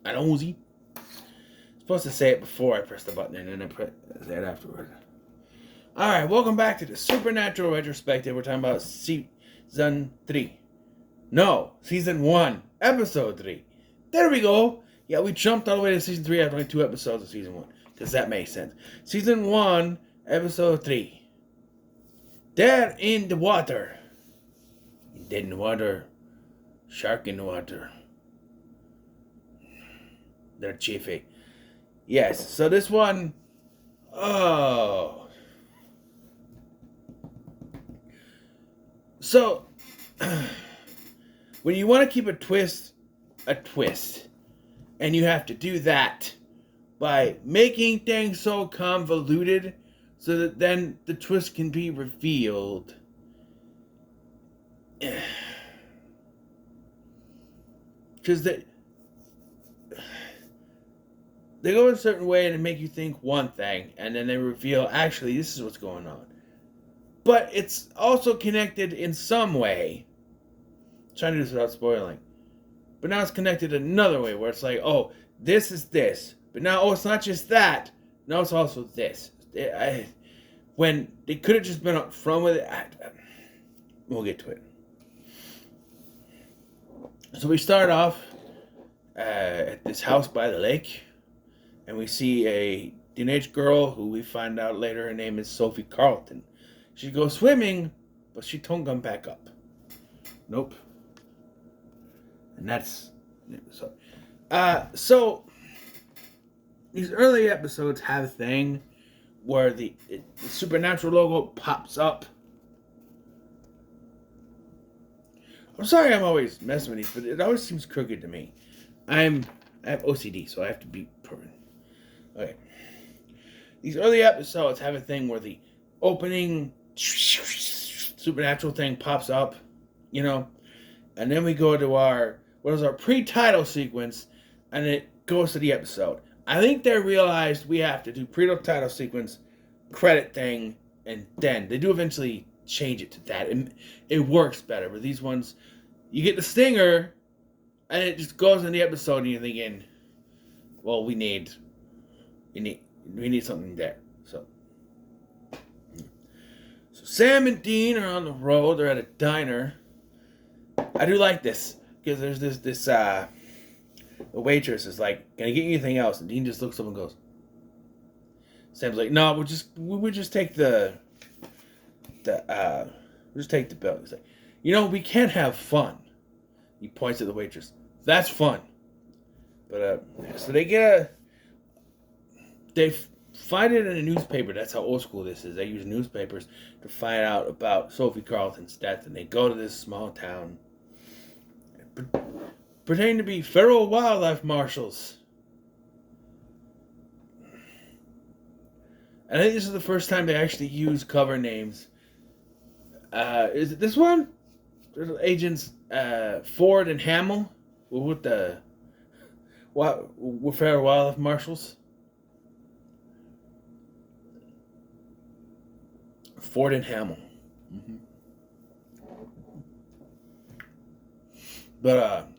I know, Uzi. Supposed to say it before I press the button and then I say it afterward. Alright, welcome back to the Supernatural Retrospective. We're talking about Season 3. No, Season 1, Episode 3. There we go. Yeah, we jumped all the way to Season 3 after only 2 episodes of Season 1. Because that makes sense. Season 1, Episode 3. Dead in the water. Dead in the water. Shark in the water. They're chiefy. Yes, so this one... Oh... So, when you want to keep a twist, and you have to do that by making things so convoluted so that then the twist can be revealed. Because they go a certain way and make you think one thing, and then they reveal, actually, this is what's going on. But it's also connected in some way. I'm trying to do this without spoiling. But now it's connected another way, where it's like, oh, this is this. But now, oh, it's not just that. No, it's also this. When they could have just been up front with it. We'll get to it. So we start off at this house by the lake. And we see a teenage girl who we find out later her name is Sophie Carlton. She goes swimming, but she don't come back up. Nope. And that's... So these early episodes have a thing where the Supernatural logo pops up. I'm sorry I'm always messing with these, but it always seems crooked to me. I have OCD, so I have to be perfect. Okay. These early episodes have a thing where the opening Supernatural thing pops up, you know, and then we go to our pre-title sequence, and it goes to the episode. I think they realized we have to do pre-title sequence, credit thing, and then they do eventually change it to that. It works better, but these ones, you get the stinger, and it just goes in the episode, and you're thinking, well, we need something there. So Sam and Dean are on the road. They're at a diner. I do like this because there's this the waitress is like, "Can I get you anything else?" And Dean just looks up and goes. Sam's like, "No, we'll just take the bill." He's like, "We can't have fun." He points at the waitress. That's fun. But so they find it in a newspaper. That's how old school this is. They use newspapers to find out about Sophie Carlton's death, and they go to this small town, pretending to be federal wildlife marshals. And I think this is the first time they actually use cover names. Is it this one? There's agents Ford and Hamill with federal wildlife marshals. Ford and Hamill. Mm-hmm. But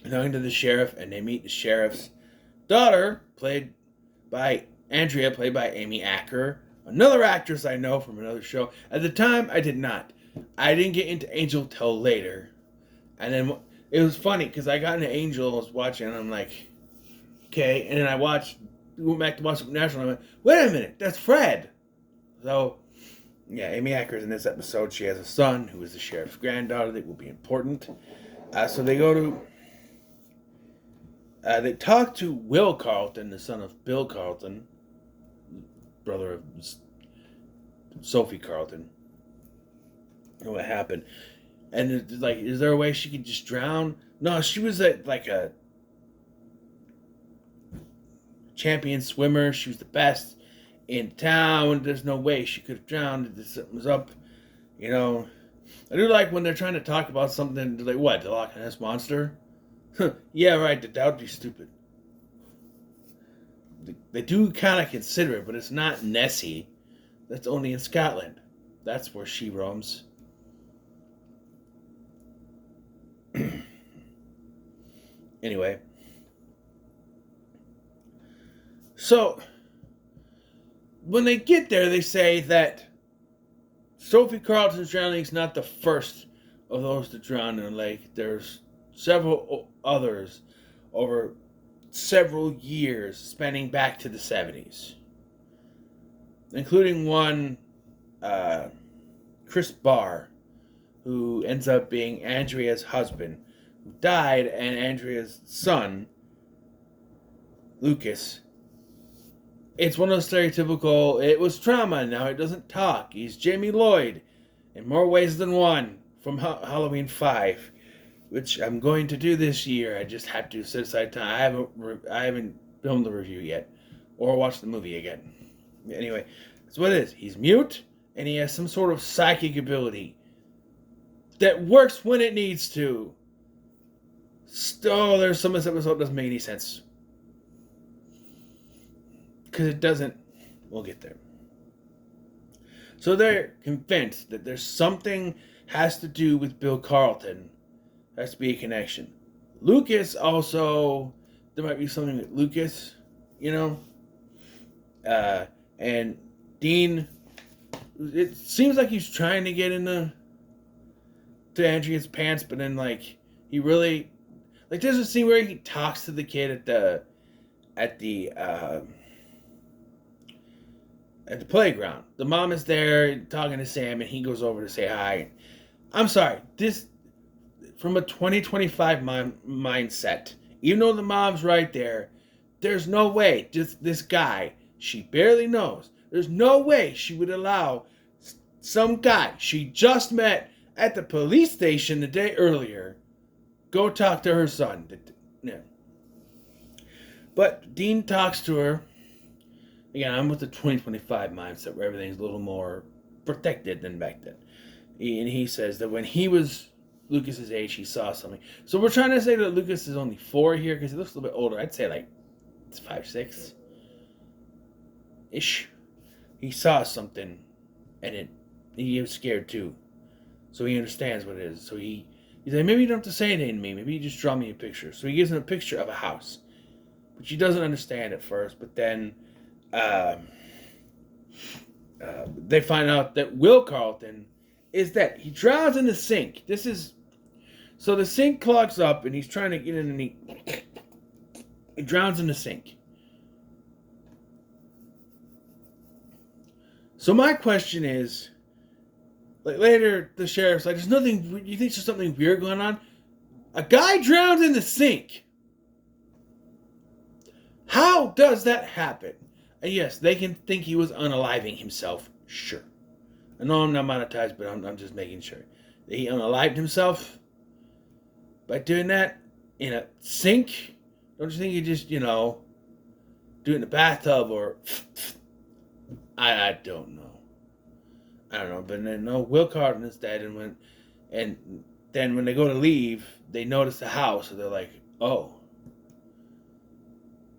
talking to the sheriff, and they meet the sheriff's daughter, played by Andrea, played by Amy Acker, another actress I know from another show. At the time, I did not. I didn't get into Angel till later, and then it was funny because I got into Angel, I was watching, and I'm like, okay, and then I went back to watch Supernatural, and I went, wait a minute, that's Fred. So, yeah, Amy Acker's in this episode. She has a son who is the sheriff's granddaughter that will be important. So they go to... they talk to Will Carlton, the son of Bill Carlton, brother of Sophie Carlton. And what happened. And it's like, is there a way she could just drown? No, she was like a champion swimmer. She was the best in town. There's no way she could have drowned. Something was up, I do like when they're trying to talk about something, like, what, the Loch Ness Monster? Yeah, right, that would be stupid. They do kind of consider it, but it's not Nessie. That's only in Scotland. That's where she roams. Anyway, so when they get there, they say that Sophie Carlton's drowning is not the first of those to drown in the lake. There's several others over several years spanning back to the 70s, including one, Chris Barr, who ends up being Andrea's husband, who died, and Andrea's son, Lucas. It's one of those stereotypical, it was trauma, now it doesn't talk. He's Jamie Lloyd in more ways than one from Halloween 5, which I'm going to do this year. I just had to set aside time. I haven't filmed the review yet or watched the movie again. Anyway, that's what it is. He's mute and he has some sort of psychic ability that works when it needs to. There's some of this episode that doesn't make any sense. Because it doesn't. We'll get there. So they're convinced that there's something has to do with Bill Carlton. Has to be a connection. Lucas also, there might be something with Lucas, and Dean, it seems like he's trying to get into Andrea's pants, but then he really, there's a scene where he talks to the kid at the playground. The mom is there talking to Sam, and he goes over to say hi. I'm sorry, this, from a 2025 mindset, even though the mom's right there, there's no way, just this guy she barely knows, there's no way she would allow some guy she just met at the police station the day earlier go talk to her son. Yeah. But Dean talks to her. Again, I'm with the 2025 mindset where everything's a little more protected than back then. And he says that when he was Lucas's age, he saw something. So we're trying to say that Lucas is only 4 here because he looks a little bit older. I'd say it's 5, 6 ish. He saw something, and he was scared too. So he understands what it is. So he's like, maybe you don't have to say anything to me. Maybe you just draw me a picture. So he gives him a picture of a house, which he doesn't understand at first. But then they find out that Will Carlton is that he drowns in the sink. So the sink clogs up, and he's trying to get in, and he drowns in the sink. So my question is, later the sheriff's like, there's nothing, you think there's something weird going on? A guy drowned in the sink. How does that happen? And yes, they can think he was unaliving himself. Sure. I know I'm not monetized, but I'm just making sure. That he unalived himself by doing that in a sink? Don't you think you just, do it in the bathtub or... I don't know. I don't know, but then no, Will Carlton is dead, and then when they go to leave, they notice the house, so they're like, oh,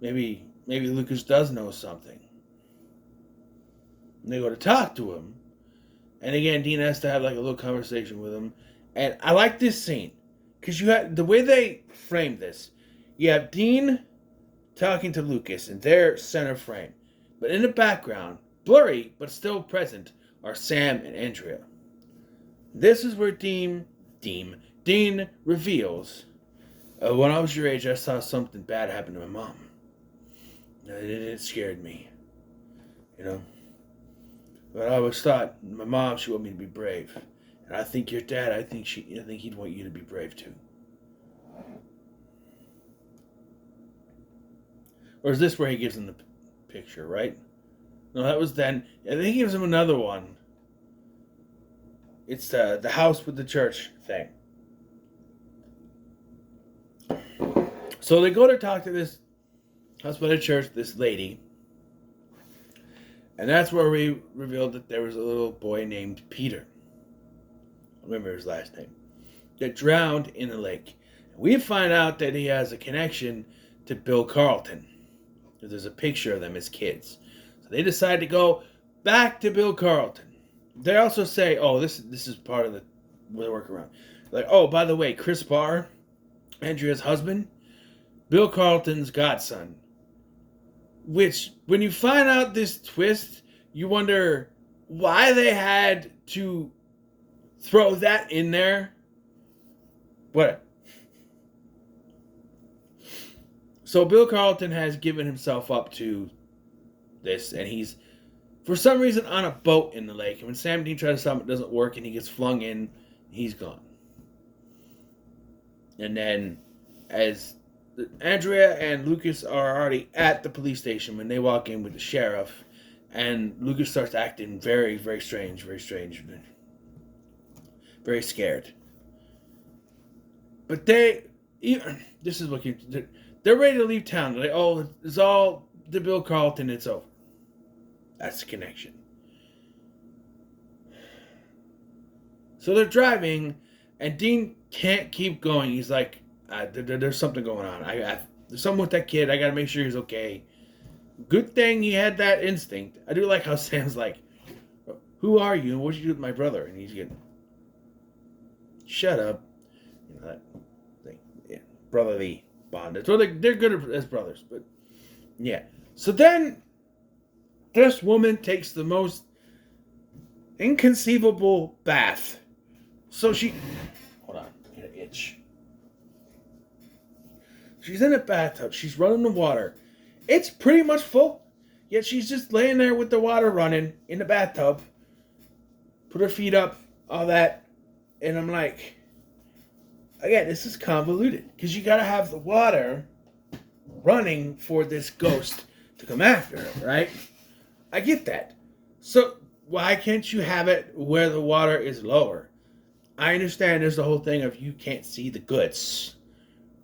maybe Lucas does know something. And they go to talk to him, and again, Dean has to have a little conversation with him, and I like this scene because you have the way they frame this. You have Dean talking to Lucas in their center frame, but in the background, blurry but still present, are Sam and Andrea. This is where Dean reveals, when I was your age, I saw something bad happen to my mom. It scared me, But I always thought my mom, she wanted me to be brave, and I think your dad, I think he'd want you to be brave too. Or is this where he gives him the picture, right? No, that was then. I think he gives him another one. It's the house with the church thing. So they go to talk to this house with the church, this lady. And that's where we revealed that there was a little boy named Peter. I remember his last name. That drowned in a lake. We find out that he has a connection to Bill Carlton. There's a picture of them as kids. They decide to go back to Bill Carlton. They also say, oh, this is part of the workaround. Like, oh, by the way, Chris Barr, Andrea's husband, Bill Carlton's godson. Which, when you find out this twist, you wonder why they had to throw that in there. What? So Bill Carlton has given himself up to this, and he's, for some reason, on a boat in the lake. And when Sam Dean tries to stop him, it doesn't work, and he gets flung in, he's gone. And then, as Andrea and Lucas are already at the police station when they walk in with the sheriff, and Lucas starts acting very, very strange, very scared. But this is what they're ready to leave town. They're like, oh, it's all the Bill Carlton, it's over. That's the connection. So they're driving, and Dean can't keep going. He's like, there's something going on. There's something with that kid. I got to make sure he's okay. Good thing he had that instinct. I do like how Sam's like, who are you and what did you do with my brother? And he's getting, shut up. You know, that thing. Yeah, brotherly bond. So they're good as brothers. But yeah. So then this woman takes the most inconceivable bath. So she, hold on, get an itch. She's in a bathtub. She's running the water. It's pretty much full. Yet she's just laying there with the water running in the bathtub. Put her feet up, all that. And I'm like, again, this is convoluted. Because you got to have the water running for this ghost to come after her, right? I get that. So why can't you have it where the water is lower? I understand there's the whole thing of you can't see the goods,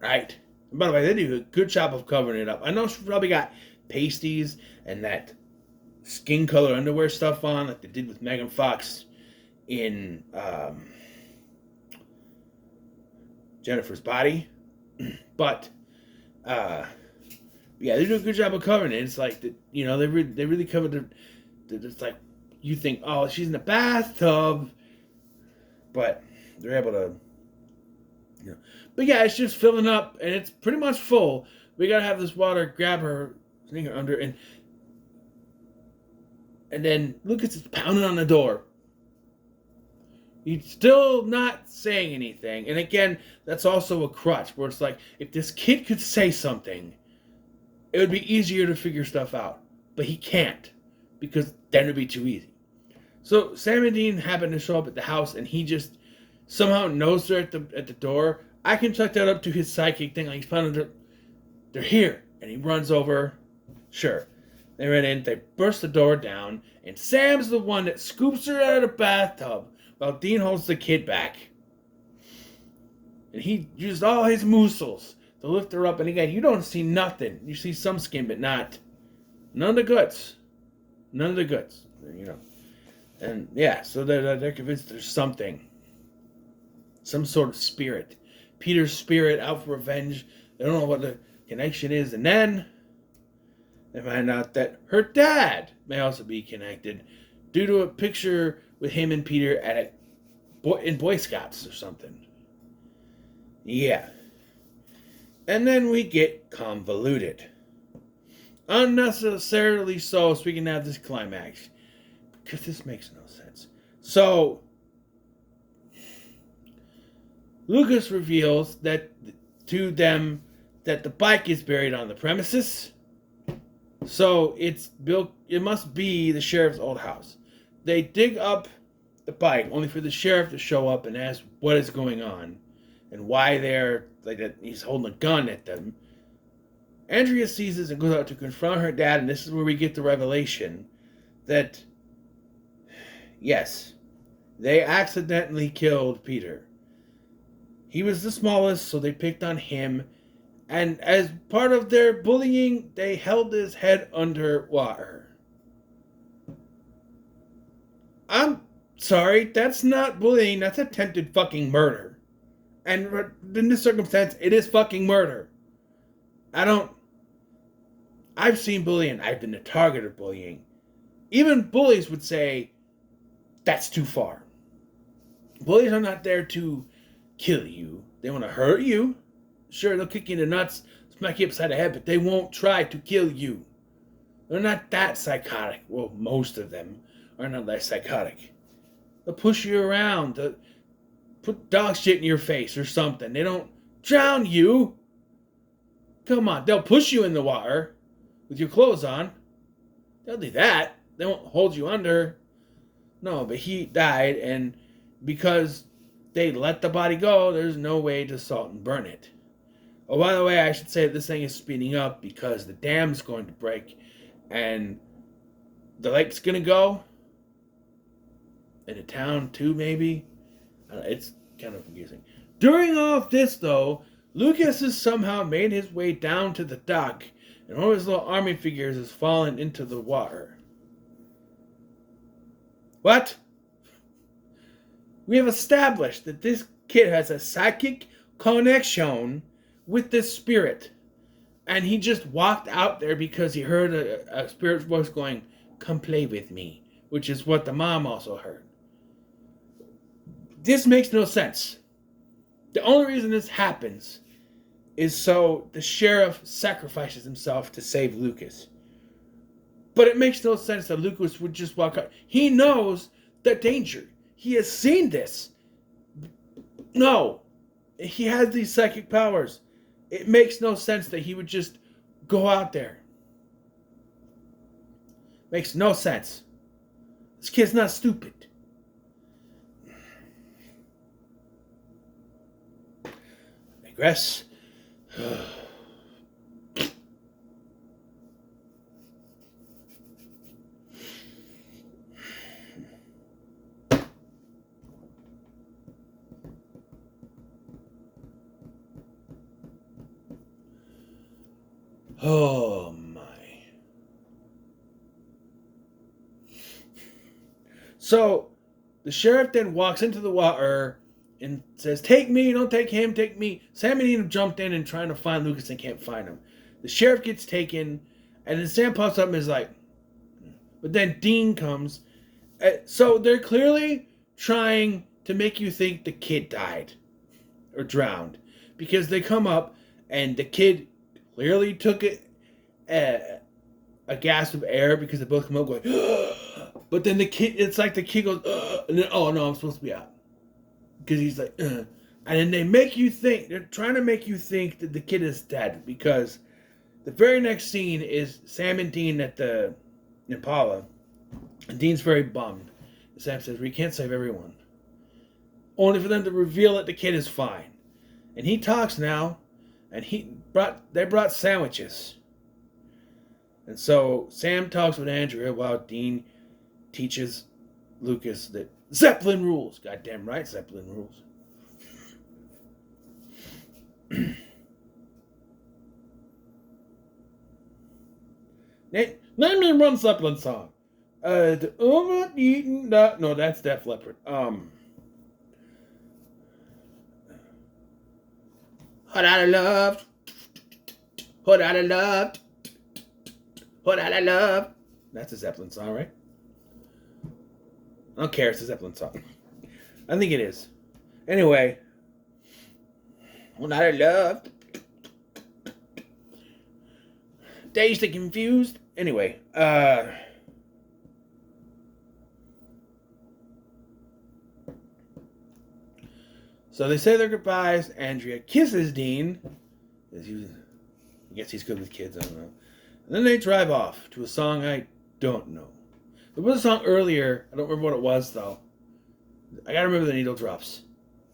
right? And by the way, they do a good job of covering it up. I know she probably got pasties and that skin color underwear stuff on, like they did with Megan Fox in Jennifer's Body. But yeah, they do a good job of covering it. It's like, you know, they really covered it's like, you think, oh, she's in the bathtub, but they're able to, you know. But yeah, it's just filling up, and it's pretty much full. We gotta have this water grab her, sneak her under, and then Lucas is pounding on the door. He's still not saying anything. And again, that's also a crutch, where it's like, if this kid could say something, it would be easier to figure stuff out. But he can't, because then it would be too easy. So Sam and Dean happen to show up at the house, and he just somehow knows they're at the door. I can chuck that up to his psychic thing. Like, he's pounding, they're here. And he runs over. Sure. They run in, they burst the door down, and Sam's the one that scoops her out of the bathtub while Dean holds the kid back. And he used all his muscles to lift her up. And again, you don't see nothing. You see some skin, but none of the guts. None of the guts. You know. And yeah, so they're convinced there's something. Some sort of spirit. Peter's spirit out for revenge. They don't know what the connection is. And then they find out that her dad may also be connected due to a picture with him and Peter at in Boy Scouts or something. Yeah. And then we get convoluted. Unnecessarily so we can have this climax. Because this makes no sense. So Lucas reveals that to them that the bike is buried on the premises. So it must be the sheriff's old house. They dig up the bike only for the sheriff to show up and ask what is going on and why they're like that. He's holding a gun at them. Andrea sees this and goes out to confront her dad, and this is where we get the revelation that yes, they accidentally killed Peter. He was the smallest, so they picked on him. And as part of their bullying, they held his head under water. I'm sorry, that's not bullying, that's attempted fucking murder. And in this circumstance, it is fucking murder. I've seen bullying, I've been the target of bullying. Even bullies would say, that's too far. Bullies are not there to kill you. They want to hurt you. Sure, they'll kick you in the nuts, smack you upside the head, but they won't try to kill you. They're not that psychotic. Well, most of them are not that psychotic. They'll push you around. They'll put dog shit in your face or something. They don't drown you. Come on. They'll push you in the water with your clothes on. They'll do that. They won't hold you under. No, but he died, and because they let the body go, there's no way to salt and burn it. Oh, by the way, I should say this thing is speeding up because the dam's going to break, and the lake's going to go. And the town, too, maybe? It's kind of confusing. During all of this, though, Lucas has somehow made his way down to the dock, and one of his little army figures has fallen into the water. What? We have established that this kid has a psychic connection with this spirit. And he just walked out there because he heard a spirit's voice going, "Come play with me," which is what the mom also heard. This makes no sense. The only reason this happens is so the sheriff sacrifices himself to save Lucas. But it makes no sense that Lucas would just walk out. He knows the danger. He has seen this. No. He has these psychic powers. It makes no sense that he would just go out there. Makes no sense. This kid's not stupid. I digress. Oh my. So the sheriff then walks into the water and says, "Take me, don't take him, take me." Sam and Ian jumped in and trying to find Lucas and can't find him. The sheriff gets taken, and then Sam pops up and is like, but then Dean comes. So they're clearly trying to make you think the kid died or drowned, because they come up and the kid clearly took a gasp of air because they both come up going, but then the kid, it's like the kid goes, and then, oh no, I'm supposed to be out. Because he's like, and then they make you think, they're trying to make you think that the kid is dead, because the very next scene is Sam and Dean at the Impala, and Dean's very bummed. Sam says, "We can't save everyone." Only for them to reveal that the kid is fine. And he talks now, and they brought sandwiches. And so Sam talks with Andrea while Dean teaches Lucas that Zeppelin rules. Goddamn right, Zeppelin rules. Name me one Zeppelin song. No, that's Def Leppard. Hot out of love. Hot out of love. Hot out of love. That's a Zeppelin song, right? I don't care. It's a Zeppelin song. I think it is. Anyway. Hot out of love. Dazed and confused. Anyway. So they say their goodbyes. Andrea kisses Dean. I guess he's good with kids. I don't know. And then they drive off to a song I don't know. There was a song earlier. I don't remember what it was, though. I gotta remember the needle drops.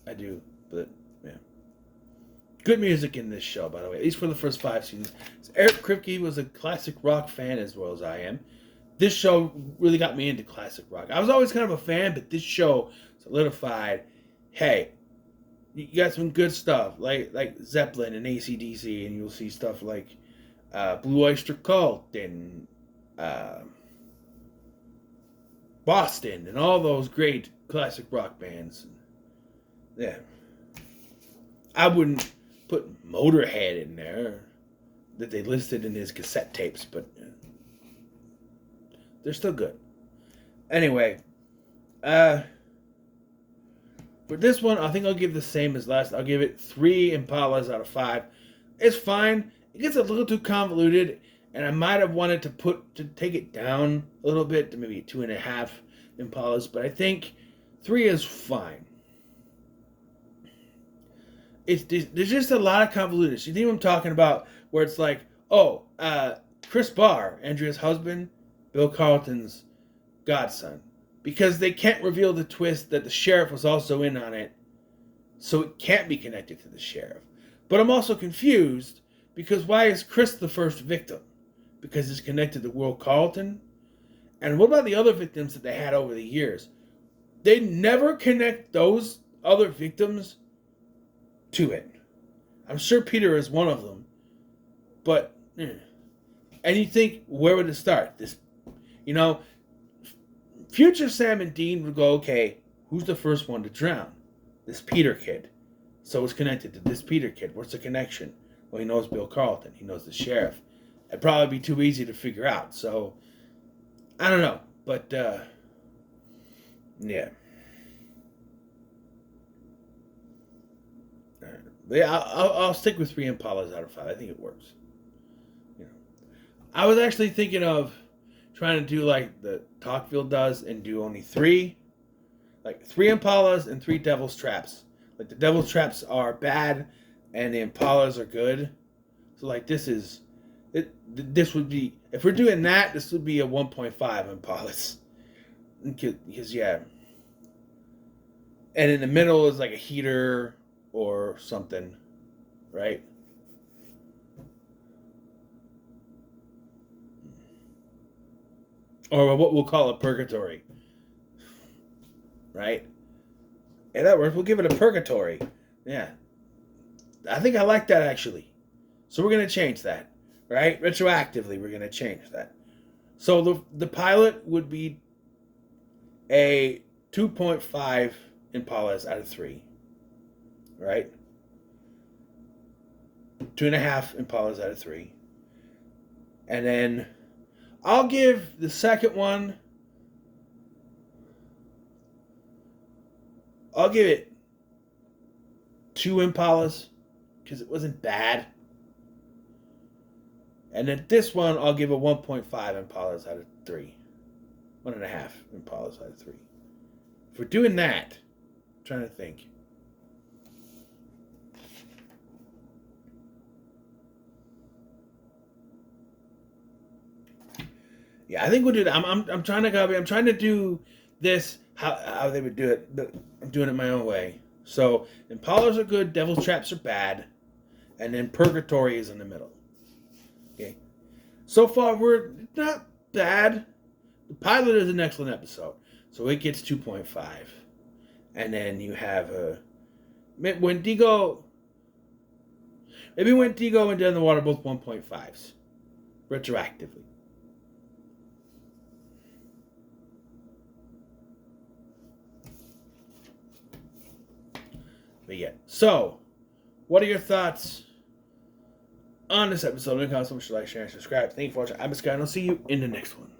I do. But, yeah. Good music in this show, by the way. At least for the first 5 seasons. So Eric Kripke was a classic rock fan as well as I am. This show really got me into classic rock. I was always kind of a fan, but this show solidified, hey, you got some good stuff, like Zeppelin and AC/DC, and you'll see stuff like Blue Oyster Cult and Boston and all those great classic rock bands. Yeah. I wouldn't put Motorhead in there that they listed in his cassette tapes, but they're still good. Anyway, for this one, I think I'll give the same as last. I'll give it 3 Impalas out of 5. It's fine. it gets a little too convoluted, and I might have wanted to take it down a little bit to maybe 2.5 Impalas, but I think 3 is fine. There's just a lot of convoluted. You think I'm talking about where it's like, oh, Chris Barr, Andrea's husband, Bill Carlton's godson, because they can't reveal the twist that the sheriff was also in on it, so it can't be connected to the sheriff. But I'm also confused because why is Chris the first victim? Because it's connected to Will Carlton? And what about the other victims that they had over the years? They never connect those other victims to it. I'm sure Peter is one of them. But, and you think, where would it start? Future Sam and Dean would go, okay, who's the first one to drown? This Peter kid. So it's connected to this Peter kid. What's the connection? Well, he knows Bill Carlton. He knows the sheriff. It'd probably be too easy to figure out. So, I don't know. But, yeah. But yeah, I'll stick with 3 Impalas out of 5. I think it works. I was actually thinking of trying to do like the Talkfield does and do only 3. Like 3 Impalas and 3 Devil's Traps. Like the Devil's Traps are bad and the Impalas are good. So like this would be, if we're doing that, this would be a 1.5 Impalas. Because yeah. And in the middle is like a heater or something, right? Or what we'll call a purgatory, right? Yeah, that works. We'll give it a purgatory. Yeah. I think I like that, actually. So we're going to change that, right? Retroactively, we're going to change that. So the pilot would be a 2.5 Impalas out of 3, right? 2.5 Impalas out of 3. And then I'll give the second one, I'll give it 2 Impalas because it wasn't bad. And then this one, I'll give a 1.5 Impalas out of 3. 1.5 Impalas out of 3. If we're doing that, I'm trying to think. Yeah, I think we'll do that. I'm trying to copy. I'm trying to do this how they would do it, but I'm doing it my own way. So Impalas are good, Devil's Traps are bad, and then Purgatory is in the middle. Okay. So far we're not bad. The pilot is an excellent episode, so it gets 2.5, and then you have Wendigo. Maybe Wendigo and Dead in the Water both 1.5s, retroactively. But yeah, so what are your thoughts on this episode? Leave a comment, so much like, share, and subscribe. Thank you for watching. I'm Sky, and I'll see you in the next one.